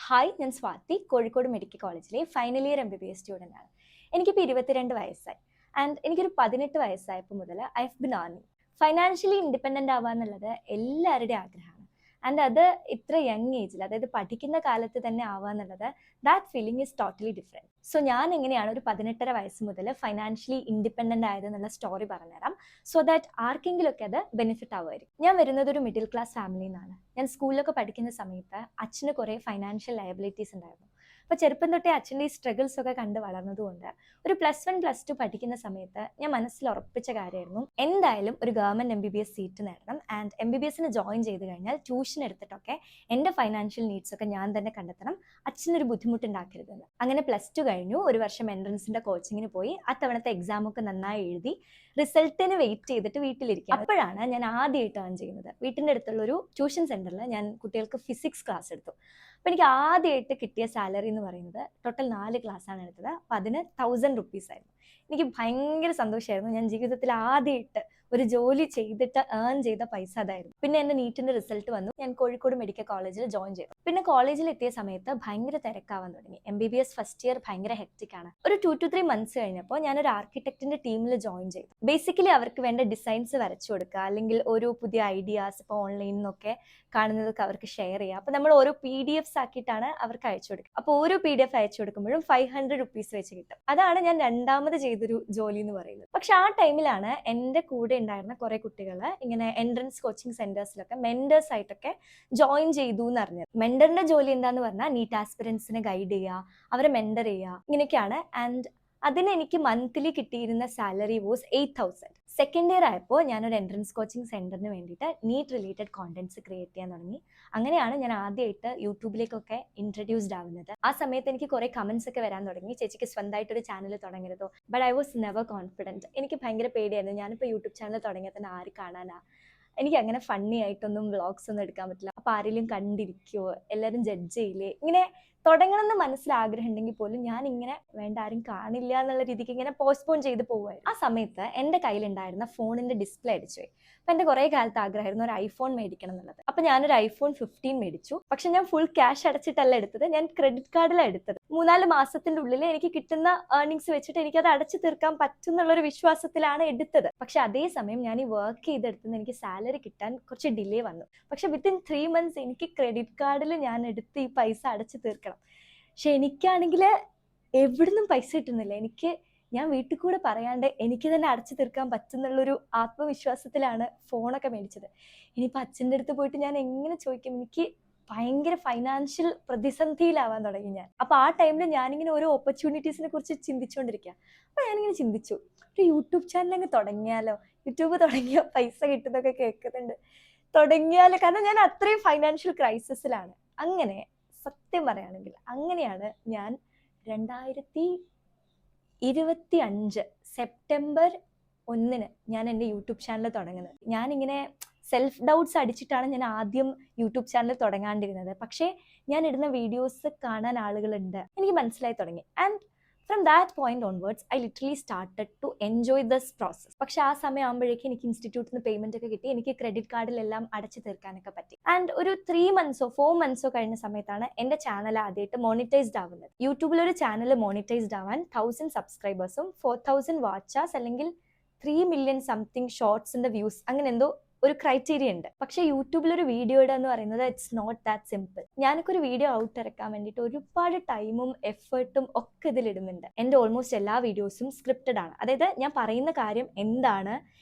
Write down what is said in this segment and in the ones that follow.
Hi, ഞാൻ Swathi. Kozhikode medical കോളേജിലെ final year MBBS student ആണ്. എനിക്കിപ്പോൾ 22 വയസ്സായി. ആൻഡ് എനിക്കൊരു 18 വയസ്സായപ്പോൾ മുതൽ I have been earning. Financially independent ആവുക എന്നുള്ളത് എല്ലാവരുടെയും ആഗ്രഹമാണ്. ആൻഡ് അത് ഇത്ര യങ് ഏജിൽ, അതായത് പഠിക്കുന്ന കാലത്ത് തന്നെ ആവുക എന്നുള്ളത്, that feeling is totally different. So ഞാൻ എങ്ങനെയാണ് ഒരു 18 വയസ്സ് മുതൽ ഫൈനാൻഷ്യലി ഇൻഡിപെൻഡൻ്റ് ആയതെന്നുള്ള സ്റ്റോറി പറഞ്ഞുതരാം. സോ ദാറ്റ് ആർക്കെങ്കിലുമൊക്കെ അത് ബെനിഫിറ്റ് ആവുമായിരിക്കും. ഞാൻ വരുന്നത് ഒരു മിഡിൽ ക്ലാസ് ഫാമിലിയിൽ നിന്നാണ്. ഞാൻ സ്കൂളിലൊക്കെ പഠിക്കുന്ന സമയത്ത് അച്ഛന് കുറേ ഫൈനാൻഷ്യൽ ലയബിലിറ്റീസ് ഉണ്ടായിരുന്നു. അപ്പോൾ ചെറുപ്പം തൊട്ടേ അച്ഛൻ്റെ ഈ സ്ട്രഗിൾസ് ഒക്കെ കണ്ട് വളർന്നതുകൊണ്ട് ഒരു +1 +2 പഠിക്കുന്ന സമയത്ത് ഞാൻ മനസ്സിൽ ഉറപ്പിച്ച കാര്യമായിരുന്നു, എന്തായാലും ഒരു ഗവൺമെൻറ് MBBS സീറ്റ് നേടണം. ആൻഡ് MBBSന് ജോയിൻ ചെയ്ത് കഴിഞ്ഞാൽ ട്യൂഷൻ എടുത്തിട്ടൊക്കെ എൻ്റെ ഫൈനാൻഷ്യൽ നീഡ്സ് ഒക്കെ ഞാൻ തന്നെ കണ്ടെത്തണം, അച്ഛനൊരു ബുദ്ധിമുട്ടുണ്ടാക്കരുതെന്ന്. അങ്ങനെ +2 കഴിഞ്ഞു. ഒരു വർഷം എൻട്രൻസിൻ്റെ കോച്ചിങ്ങിന് പോയി. അത്തവണത്തെ എക്സാമൊക്കെ നന്നായി എഴുതി റിസൾട്ടിന് വെയിറ്റ് ചെയ്തിട്ട് വീട്ടിലിരിക്കുക. അപ്പോഴാണ് ഞാൻ ആദ്യമായിട്ട് ഏൺ ചെയ്യുന്നത്. വീട്ടിൻ്റെ അടുത്തുള്ള ഒരു ട്യൂഷൻ സെൻറ്ററിൽ ഞാൻ കുട്ടികൾക്ക് ഫിസിക്സ് ക്ലാസ് എടുത്തു. അപ്പോൾ എനിക്ക് ആദ്യമായിട്ട് കിട്ടിയ സാലറി എന്ന് പറയുന്നത്, ടോട്ടൽ 4 ക്ലാസ്സാണ് എടുത്തത്. അപ്പോൾ അതിന് 1000 റുപ്പീസ് ആയിരുന്നു. എനിക്ക് ഭയങ്കര സന്തോഷമായിരുന്നു. ഞാൻ ജീവിതത്തിൽ ആദ്യമായിട്ട് ഒരു ജോലി ചെയ്തിട്ട് ഏൺ ചെയ്ത പൈസ അതായിരുന്നു. പിന്നെ എൻ്റെ നീറ്റിൻ്റെ റിസൾട്ട് വന്നു. ഞാൻ കോഴിക്കോട് മെഡിക്കൽ കോളേജിൽ ജോയിൻ ചെയ്തു. പിന്നെ കോളേജിൽ എത്തിയ സമയത്ത് ഭയങ്കര തിരക്കാവാൻ തുടങ്ങി. MBBS ഫസ്റ്റ് ഇയർ ഭയങ്കര ഹെക്റ്റിക് ആണ്. ഒരു 2 to 3 മന്ത്സ് കഴിഞ്ഞപ്പോൾ ഞാനൊരു ആർക്കിടെക്റ്റിൻ്റെ ടീമിൽ ജോയിൻ ചെയ്തു. ബേസിക്കലി അവർക്ക് വേണ്ട ഡിസൈൻസ് വരച്ചു കൊടുക്കുക, അല്ലെങ്കിൽ ഒരു പുതിയ ഐഡിയാസ് ഇപ്പോൾ ഓൺലൈനിൽ നിന്നൊക്കെ കാണുന്നതൊക്കെ അവർക്ക് ഷെയർ ചെയ്യുക. അപ്പോൾ നമ്മൾ ഓരോ PDFs ആക്കിയിട്ടാണ് അവർക്ക് അയച്ചു കൊടുക്കുക. അപ്പോൾ ഓരോ PDF അയച്ചു കൊടുക്കുമ്പോഴും 500 റുപ്പീസ് വെച്ച് കിട്ടും. അതാണ് ഞാൻ രണ്ടാമത് ചെയ്തൊരു ജോലി എന്ന് പറയുന്നത്. പക്ഷെ ആ ടൈമിലാണ് എൻ്റെ കൂടെ ഉണ്ടായിരുന്ന കുറെ കുട്ടികൾ ഇങ്ങനെ എൻട്രൻസ് കോച്ചിങ് സെന്റേഴ്സിലൊക്കെ മെന്റേഴ്സ് ആയിട്ടൊക്കെ ജോയിൻ ചെയ്തു എന്ന് അറിഞ്ഞത്. മെന്ററിന്റെ ജോലി എന്താന്ന് പറഞ്ഞാൽ നീറ്റ് ആസ്പിറൻസിനെ ഗൈഡ് ചെയ്യുക, അവരെ മെന്റർ ചെയ്യുക, ഇങ്ങനെയൊക്കെയാണ്. ആൻഡ് അതിന് എനിക്ക് മന്ത്ലി കിട്ടിയിരുന്ന സാലറി വാസ് 8000. സെക്കൻഡ് ഇയർ ആയപ്പോൾ ഞാനൊരു എൻട്രൻസ് കോച്ചിങ് സെന്ററിന് വേണ്ടിയിട്ട് നീറ്റ് റിലേറ്റഡ് കോണ്ടന്റ്സ് ക്രിയേറ്റ് ചെയ്യാൻ തുടങ്ങി. അങ്ങനെയാണ് ഞാൻ ആദ്യമായിട്ട് യൂട്യൂബിലേക്കൊക്കെ ഇൻട്രൊഡ്യൂസ്ഡ് ആവുന്നത്. ആ സമയത്ത് എനിക്ക് കുറേ കമന്റ്സ് ഒക്കെ വരാൻ തുടങ്ങി, ചേച്ചിക്ക് സ്വന്തമായിട്ടൊരു ചാനൽ തുടങ്ങരുതോ. But I was never confident. എനിക്ക് ഭയങ്കര പേടിയായിരുന്നു. ഞാനിപ്പോൾ യൂട്യൂബ് ചാനൽ തുടങ്ങിയാൽ തന്നെ ആര് കാണാനാ, എനിക്ക് അങ്ങനെ ഫണ്ണി ആയിട്ടൊന്നും വ്ളോഗ്സ് ഒന്നും എടുക്കാൻ പറ്റില്ല. അപ്പോൾ ആരെങ്കിലും കണ്ടിരിക്കുമോ, എല്ലാവരും ജഡ്ജ് ചെയ്യില്ലേ, ഇങ്ങനെ തുടങ്ങണമെന്ന് മനസ്സിൽ ആഗ്രഹം ഉണ്ടെങ്കിൽ പോലും ഞാൻ ഇങ്ങനെ വേണ്ട ആരും കാണില്ല എന്നുള്ള രീതിക്ക് ഇങ്ങനെ പോസ്റ്റ്പോൺ ചെയ്ത് പോകുമായിരുന്നു. ആ സമയത്ത് എൻ്റെ കയ്യിലുണ്ടായിരുന്ന ഫോണിൻ്റെ ഡിസ്പ്ലേ അടിച്ചു പോയി. അപ്പം എൻ്റെ കുറേ കാലത്ത് ആഗ്രഹമായിരുന്നു ഒരു iPhone മേടിക്കണം എന്നുള്ളത്. അപ്പം ഞാനൊരു iPhone 15 മേടിച്ചു. പക്ഷെ ഞാൻ ഫുൾ ക്യാഷ് അടച്ചിട്ടല്ല എടുത്തത്, ഞാൻ ക്രെഡിറ്റ് കാർഡിലാണ് എടുത്തത്. 3-4 മാസത്തിൻ്റെ ഉള്ളിൽ എനിക്ക് കിട്ടുന്ന ഏർണിങ്സ് വെച്ചിട്ട് എനിക്കത് അടച്ചു തീർക്കാൻ പറ്റും എന്നുള്ളൊരു വിശ്വാസത്തിലാണ് എടുത്തത്. പക്ഷെ അതേസമയം ഞാൻ ഈ വർക്ക് ചെയ്തെടുത്തുനിന്ന് എനിക്ക് സാലറി കിട്ടാൻ കുറച്ച് ഡിലേ വന്നു. പക്ഷെ വിത്തിൻ 3 മന്ത്സ് എനിക്ക് ക്രെഡിറ്റ് കാർഡിൽ ഞാൻ എടുത്ത് ഈ പൈസ അടച്ചു തീർക്കണം. പക്ഷെ എനിക്കാണെങ്കിൽ എവിടുന്നും പൈസ കിട്ടുന്നില്ല. ഞാൻ വീട്ടിൽ കൂടെ പറയാണ്ട് എനിക്ക് തന്നെ അടച്ചു തീർക്കാൻ പറ്റുന്നുള്ളൊരു ആത്മവിശ്വാസത്തിലാണ് ഫോണൊക്കെ മേടിച്ചത്. ഇനിയിപ്പോൾ അച്ഛൻ്റെ അടുത്ത് പോയിട്ട് ഞാൻ എങ്ങനെ ചോദിക്കും? എനിക്ക് ഭയങ്കര ഫൈനാൻഷ്യൽ പ്രതിസന്ധിയിലാവാൻ തുടങ്ങി ഞാൻ. അപ്പോൾ ആ ടൈമിൽ ഞാനിങ്ങനെ ഓരോ ഓപ്പർച്യൂണിറ്റീസിനെ കുറിച്ച് ചിന്തിച്ചുകൊണ്ടിരിക്കുക. അപ്പോൾ ഞാനിങ്ങനെ ചിന്തിച്ചു, ഒരു യൂട്യൂബ് ചാനൽ അങ്ങ് തുടങ്ങിയാലോ, യൂട്യൂബ് തുടങ്ങിയാൽ പൈസ കിട്ടുന്നൊക്കെ കേൾക്കുന്നുണ്ട്, തുടങ്ങിയാലോ. കാരണം ഞാൻ അത്രയും ഫൈനാൻഷ്യൽ ക്രൈസിസിലാണ്. അങ്ങനെ സത്യം പറയുകയാണെങ്കിൽ അങ്ങനെയാണ് ഞാൻ 2025 സെപ്റ്റംബർ 1 ഞാൻ എൻ്റെ യൂട്യൂബ് ചാനൽ തുടങ്ങുന്നത്. ഞാനിങ്ങനെ സെൽഫ് ഡൗട്ട്സ് അടിച്ചിട്ടാണ് ഞാൻ ആദ്യം യൂട്യൂബ് ചാനൽ തുടങ്ങാണ്ടിരുന്നത്. പക്ഷേ ഞാൻ ഇടുന്ന വീഡിയോസ് കാണാൻ ആളുകളുണ്ട്, എനിക്ക് മനസ്സിലായി തുടങ്ങി. And from that point onwards I literally started to enjoy this process. പക്ഷെ ആ സമയം ആകുമ്പോഴേക്കും എനിക്ക് ഇൻസ്റ്റിറ്റ്യൂട്ടിൽ നിന്ന് പേയ്മെന്റ് ഒക്കെ കിട്ടി, എനിക്ക് ക്രെഡിറ്റ് കാർഡിലെല്ലാം അടച്ചു തീർക്കാനൊക്കെ പറ്റി. ആൻഡ് ഒരു 3 മന്ത്സോ 4 മന്ത്സോ കഴിഞ്ഞ സമയത്താണ് എൻ്റെ ചാനൽ ആദ്യമായിട്ട് മോണിറ്റൈസ്ഡ് ആവുന്നത്. യൂട്യൂബിൽ ഒരു ചാനൽ മോണിറ്റൈസ്ഡ് ആവാൻ 1000 സബ്സ്ക്രൈബേഴ്സും 4000 വാച്ചാസ് അല്ലെങ്കിൽ 3 മില്യൺ സംതിങ് ഷോർട്സിന്റെ വ്യൂസ്, അങ്ങനെ എന്തോ ഒരു ക്രൈറ്റീരിയ ഉണ്ട്. പക്ഷേ യൂട്യൂബിലൊരു വീഡിയോയുടെ എന്ന് പറയുന്നത് ഇറ്റ്സ് നോട്ട് ദാറ്റ് സിമ്പിൾ. ഞാനൊക്കെ ഒരു വീഡിയോ ഔട്ട് ഇറക്കാൻ വേണ്ടിയിട്ട് ഒരുപാട് ടൈമും എഫേർട്ടും ഒക്കെ ഇതിലിടുന്നുണ്ട്. എൻ്റെ ഓൾമോസ്റ്റ് എല്ലാ വീഡിയോസും സ്ക്രിപ്റ്റഡ് ആണ്. അതായത് ഞാൻ പറയുന്ന കാര്യം എന്താണ്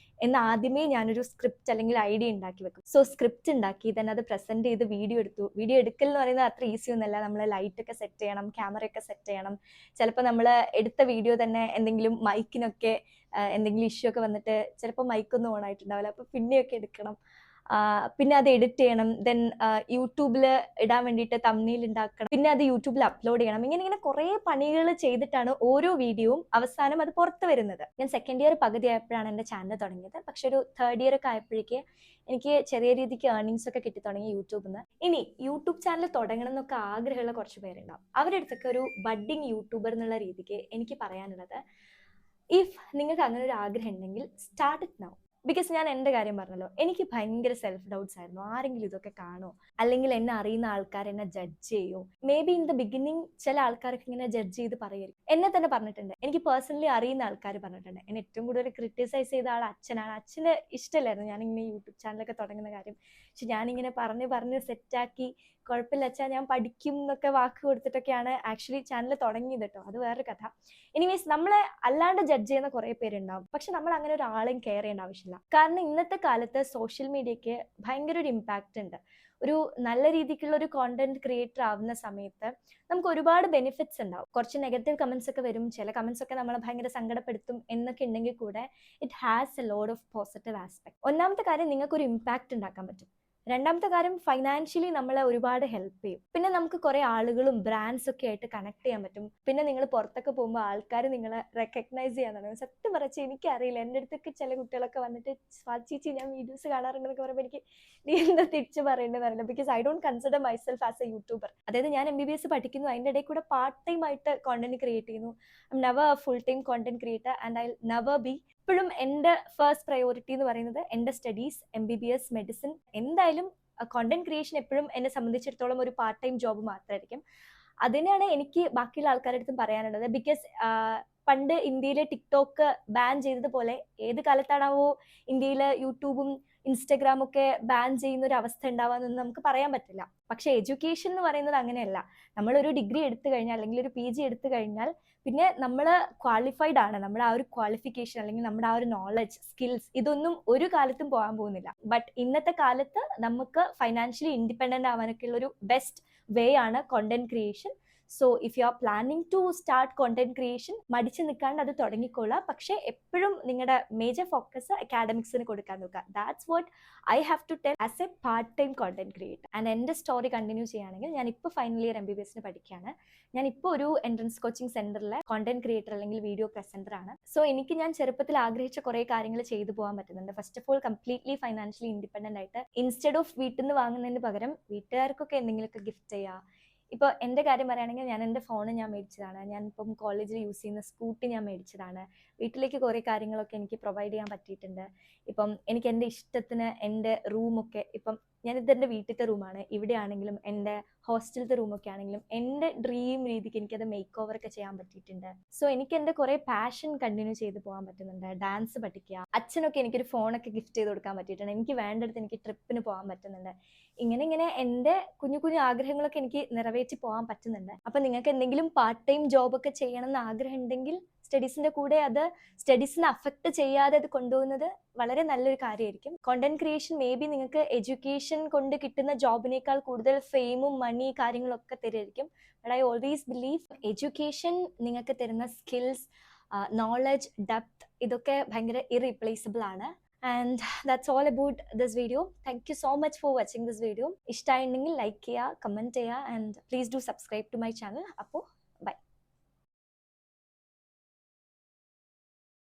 എന്ന് ആദ്യമേ ഞാനൊരു സ്ക്രിപ്റ്റ് അല്ലെങ്കിൽ ഐഡിയ ഉണ്ടാക്കി വെക്കും. സോ സ്ക്രിപ്റ്റ് ഉണ്ടാക്കി തന്നെ അത് പ്രസന്റ് ചെയ്ത് വീഡിയോ എടുത്തു. വീഡിയോ എടുക്കൽ എന്ന് പറയുന്നത് അത്ര ഈസി ഒന്നുമല്ല. നമ്മൾ ലൈറ്റൊക്കെ സെറ്റ് ചെയ്യണം, ക്യാമറയൊക്കെ സെറ്റ് ചെയ്യണം. ചിലപ്പോൾ നമ്മൾ എടുത്ത വീഡിയോ തന്നെ എന്തെങ്കിലും മൈക്കിനൊക്കെ എന്തെങ്കിലും ഇഷ്യൂ ഒക്കെ വന്നിട്ട് ചിലപ്പോൾ മൈക്കൊന്നും ഓൺ ആയിട്ടുണ്ടാവില്ല, അപ്പോൾ പിന്നെയൊക്കെ എടുക്കണം. പിന്നെ അത് എഡിറ്റ് ചെയ്യണം, ദെൻ യൂട്യൂബിൽ ഇടാൻ വേണ്ടിയിട്ട് തംബ്നെയിൽ ഉണ്ടാക്കണം, പിന്നെ അത് യൂട്യൂബിൽ അപ്ലോഡ് ചെയ്യണം. ഇങ്ങനെ കുറേ പണികൾ ചെയ്തിട്ടാണ് ഓരോ വീഡിയോയും അവസാനം അത് പുറത്ത് വരുന്നത്. ഞാൻ സെക്കൻഡ് ഇയർ പകുതി ആയപ്പോഴാണ് എൻ്റെ ചാനൽ തുടങ്ങിയത്. പക്ഷെ ഒരു തേർഡ് ഇയർ ഒക്കെ ആയപ്പോഴേക്ക് എനിക്ക് ചെറിയ രീതിക്ക് ഏർണിങ്സ് ഒക്കെ കിട്ടി തുടങ്ങി യൂട്യൂബിൽ നിന്ന്. ഇനി യൂട്യൂബ് ചാനൽ തുടങ്ങണം എന്നൊക്കെ ആഗ്രഹമുള്ള കുറച്ച് പേരുണ്ടാവും. അവരുടെ അടുത്തൊക്കെ ഒരു ബഡ്ഡിങ് യൂട്യൂബർ എന്നുള്ള രീതിക്ക് എനിക്ക് പറയാനുള്ളത്, ഇഫ് നിങ്ങൾക്ക് അങ്ങനെ ഒരു ആഗ്രഹം ഉണ്ടെങ്കിൽ സ്റ്റാർട്ട് ഇറ്റ് നൗ. ബിക്കോസ് ഞാൻ എൻ്റെ കാര്യം പറഞ്ഞല്ലോ, എനിക്ക് ഭയങ്കര സെൽഫ് ഡൗട്ട്സ് ആയിരുന്നു. ആരെങ്കിലും ഇതൊക്കെ കാണോ, അല്ലെങ്കിൽ എന്നെ അറിയുന്ന ആൾക്കാർ എന്നെ ജഡ്ജ് ചെയ്യോ. May be in the beginning ചില ആൾക്കാർക്ക് ഇങ്ങനെ ജഡ്ജ് ചെയ്ത് പറയുമായിരിക്കും. എന്നെ തന്നെ പറഞ്ഞിട്ടുണ്ട്, എനിക്ക് പേഴ്സണലി അറിയുന്ന ആൾക്കാർ പറഞ്ഞിട്ടുണ്ട്. എന്നെ ഏറ്റവും കൂടുതൽ ക്രിട്ടിസൈസ് ചെയ്ത ആൾ അച്ഛനാണ്. അച്ഛന് ഇഷ്ടമല്ലായിരുന്നു ഞാനിങ്ങനെ യൂട്യൂബ് ചാനലൊക്കെ തുടങ്ങുന്ന കാര്യം. പക്ഷെ ഞാനിങ്ങനെ പറഞ്ഞ് സെറ്റാക്കി, കുഴപ്പമില്ല അച്ഛാ ഞാൻ പഠിക്കും എന്നൊക്കെ വാക്ക് കൊടുത്തിട്ടൊക്കെയാണ് ആക്ച്വലി ചാനൽ തുടങ്ങിയത് കേട്ടോ. അത് വേറൊരു കഥ. എനിവേസ്, നമ്മളെ അല്ലാണ്ട് ജഡ്ജ് ചെയ്യുന്ന കുറേ പേരുണ്ടാവും. പക്ഷെ നമ്മൾ അങ്ങനെ ഒരാളെയും കെയർ ചെയ്യേണ്ട ആവശ്യമില്ല. കാരണം ഇന്നത്തെ കാലത്ത് സോഷ്യൽ മീഡിയയ്ക്ക് ഭയങ്കര ഒരു ഇമ്പാക്റ്റ് ഉണ്ട്. ഒരു നല്ല രീതിക്കുള്ള ഒരു കോണ്ടന്റ് ക്രിയേറ്റർ ആവുന്ന സമയത്ത് നമുക്ക് ഒരുപാട് ബെനിഫിറ്റ്സ് ഉണ്ടാവും. കുറച്ച് നെഗറ്റീവ് കമന്റ്സ് ഒക്കെ വരും, ചില കമന്റ്സ് ഒക്കെ നമ്മളെ ഭയങ്കര സങ്കടപ്പെടുത്തും എന്നൊക്കെ ഉണ്ടെങ്കിൽ കൂടെ it has A load of positive aspect. ഒന്നാമത്തെ കാര്യം, നിങ്ങൾക്കൊരു ഇമ്പാക്റ്റ് ഉണ്ടാക്കാൻ പറ്റും. രണ്ടാമത്തെ കാര്യം, ഫൈനാൻഷ്യലി നമ്മളെ ഒരുപാട് ഹെൽപ്പ് ചെയ്യും. പിന്നെ നമുക്ക് കുറെ ആളുകളും ബ്രാൻഡ്സ് ഒക്കെ ആയിട്ട് കണക്ട് ചെയ്യാൻ പറ്റും. പിന്നെ നിങ്ങൾ പുറത്തൊക്കെ പോകുമ്പോൾ ആൾക്കാർ നിങ്ങളെ റെക്കഗ്നൈസ് ചെയ്യാൻ തുടങ്ങും. സത്യം പറച്ച് എനിക്കറിയില്ല, എൻ്റെ അടുത്തൊക്കെ ചില കുട്ടികളൊക്കെ വന്നിട്ട് ചേച്ചി ഞാൻ വീഡിയോസ് കാണാറുണ്ടെന്നൊക്കെ പറയുമ്പോൾ എനിക്ക് നീ എന്താ തിരിച്ച് പറയേണ്ടതെന്ന് അറിയില്ല. Because I don't consider myself as A YouTuber. അതായത് ഞാൻ MBBS പഠിക്കുന്നു, അതിൻ്റെ ഇടയിൽ കൂടെ പാർട്ട് ടൈം ആയിട്ട് കോണ്ടന്റ് ക്രിയേറ്റ് ചെയ്യുന്നു. I M never full time content creator and I never be. ഇപ്പോഴും എൻ്റെ ഫസ്റ്റ് പ്രയോറിറ്റി എന്ന് പറയുന്നത് എൻ്റെ സ്റ്റഡീസ്, MBBS, മെഡിസിൻ. എന്തായാലും കോണ്ടന്റ് ക്രിയേഷൻ എപ്പോഴും എന്നെ സംബന്ധിച്ചിടത്തോളം ഒരു പാർട്ട് ടൈം ജോബ് മാത്രമായിരിക്കും. അതിനാണ് എനിക്ക് ബാക്കിയുള്ള ആൾക്കാരുടെ അടുത്തും പറയാനുള്ളത്. ബിക്കോസ് പണ്ട് ഇന്ത്യയിലെ ടിക്ടോക്ക് ബാൻ ചെയ്തതുപോലെ ഏത് കാലത്താണാവോ ഇന്ത്യയിൽ യൂട്യൂബും ഇൻസ്റ്റഗ്രാമും ഒക്കെ ബാൻ ചെയ്യുന്ന ഒരു അവസ്ഥ ഉണ്ടാവാന്നൊന്നും നമുക്ക് പറയാൻ പറ്റില്ല. പക്ഷെ എഡ്യൂക്കേഷൻ എന്ന് പറയുന്നത് അങ്ങനെയല്ല. നമ്മളൊരു ഡിഗ്രി എടുത്തു കഴിഞ്ഞാൽ അല്ലെങ്കിൽ ഒരു PG എടുത്തു കഴിഞ്ഞാൽ പിന്നെ നമ്മൾ ക്വാളിഫൈഡ് ആണ്. നമ്മുടെ ആ ഒരു ക്വാളിഫിക്കേഷൻ അല്ലെങ്കിൽ നമ്മുടെ ആ ഒരു നോളജ്, സ്കിൽസ്, ഇതൊന്നും ഒരു കാലത്തും പോകാൻ പോകുന്നില്ല. ബട്ട് ഇന്നത്തെ കാലത്ത് നമുക്ക് ഫൈനാൻഷ്യലി ഇൻഡിപെൻഡന്റ് ആവാനൊക്കെ ഉള്ള ഒരു ബെസ്റ്റ് വേ ആണ് content creation. So if you are planning to start content creation, മടിച്ചു നിൽക്കാണ്ട് അത് തുടങ്ങിക്കൊള്ളാം. പക്ഷെ എപ്പോഴും നിങ്ങളുടെ മേജർ ഫോക്കസ് അക്കാഡമിക്സിന് കൊടുക്കാൻ നോക്കുക. That's what I have to tell as a part time content creator. And എൻ്റെ സ്റ്റോറി കണ്ടിന്യൂ ചെയ്യുകയാണെങ്കിൽ, ഞാനിപ്പോൾ ഫൈനൽ ഇയർ MBBSന് പഠിക്കുകയാണ്. ഞാനിപ്പോൾ ഒരു എൻട്രൻസ് കോച്ചിങ് സെന്ററിലെ കോണ്ടന്റ് ക്രിയേറ്റർ അല്ലെങ്കിൽ വീഡിയോ പ്രസന്റർ ആണ്. സോ ഞാൻ ചെറുപ്പത്തിൽ ആഗ്രഹിച്ച കുറേ കാര്യങ്ങൾ ചെയ്തു പോകാൻ പറ്റുന്നുണ്ട്. First of all, completely financially independent ആയിട്ട്, ഇൻസ്റ്റെഡ് ഓഫ് വീട്ടിൽ നിന്ന് വാങ്ങുന്നതിന് പകരം വീട്ടുകാർക്കൊക്കെ എന്തെങ്കിലുമൊക്കെ ഗിഫ്റ്റ് ചെയ്യുക. ഇപ്പോൾ എൻ്റെ കാര്യം പറയുകയാണെങ്കിൽ, ഞാൻ എൻ്റെ ഫോൺ ഞാൻ മേടിച്ചതാണ്. ഞാനിപ്പം കോളേജിൽ യൂസ് ചെയ്യുന്ന സ്കൂട്ടി ഞാൻ മേടിച്ചതാണ്. വീട്ടിലേക്ക് കുറേ കാര്യങ്ങളൊക്കെ എനിക്ക് പ്രൊവൈഡ് ചെയ്യാൻ പറ്റിയിട്ടുണ്ട്. ഇപ്പം എനിക്ക് എൻ്റെ ഇഷ്ടത്തിന് എൻ്റെ റൂമൊക്കെ, ഇപ്പം ഞാനിതെൻ്റെ വീട്ടിലത്തെ റൂമാണ്, ഇവിടെ ആണെങ്കിലും എൻ്റെ ഹോസ്റ്റലത്തെ റൂമൊക്കെ ആണെങ്കിലും എൻ്റെ ഡ്രീം രീതിക്ക് എനിക്കത് മേക്ക് ഓവർ ഒക്കെ ചെയ്യാൻ പറ്റിയിട്ടുണ്ട്. സോ എനിക്ക് എൻ്റെ കുറേ പാഷൻ കണ്ടിന്യൂ ചെയ്ത് പോകാൻ പറ്റുന്നുണ്ട്. ഡാൻസ് പഠിക്കുക, അച്ഛനൊക്കെ എനിക്കൊരു ഫോണൊക്കെ ഗിഫ്റ്റ് ചെയ്ത് കൊടുക്കാൻ പറ്റിയിട്ടുണ്ട്. എനിക്ക് വേണ്ടടുത്ത് എനിക്ക് ട്രിപ്പിന് പോകാൻ പറ്റുന്നുണ്ട്. ഇങ്ങനെ എൻ്റെ കുഞ്ഞു കുഞ്ഞു ആഗ്രഹങ്ങളൊക്കെ എനിക്ക് നിറവേറ്റി പോകാൻ പറ്റുന്നുണ്ട്. അപ്പം നിങ്ങൾക്ക് എന്തെങ്കിലും പാർട്ട് ടൈം ജോബൊക്കെ ചെയ്യണം എന്ന് ആഗ്രഹം ഉണ്ടെങ്കിൽ, സ്റ്റഡീസിന്റെ കൂടെ അത് സ്റ്റഡീസിനെ അഫക്റ്റ് ചെയ്യാതെ അത് കൊണ്ടുപോകുന്നത് വളരെ നല്ലൊരു കാര്യമായിരിക്കും. കോണ്ടന്റ് ക്രിയേഷൻ മേ ബി നിങ്ങൾക്ക് എഡ്യൂക്കേഷൻ കൊണ്ട് കിട്ടുന്ന ജോബിനേക്കാൾ കൂടുതൽ ഫെയിമും മണി കാര്യങ്ങളൊക്കെ തരുമായിരിക്കും. But I always believe education നിങ്ങൾക്ക് തരുന്ന സ്കിൽസ്, നോളജ്, ഡെപ്ത്, ഇതൊക്കെ ഭയങ്കര ഇറീപ്ലേസബിൾ ആണ്. And that's all about this video. Thank you so much for watching this video. ഇഷ്ടമായിട്ടുണ്ടെങ്കിൽ ലൈക്ക് ചെയ്യുക, കമൻറ്റ് ചെയ്യുക, and please do subscribe to my channel. അപ്പോൾ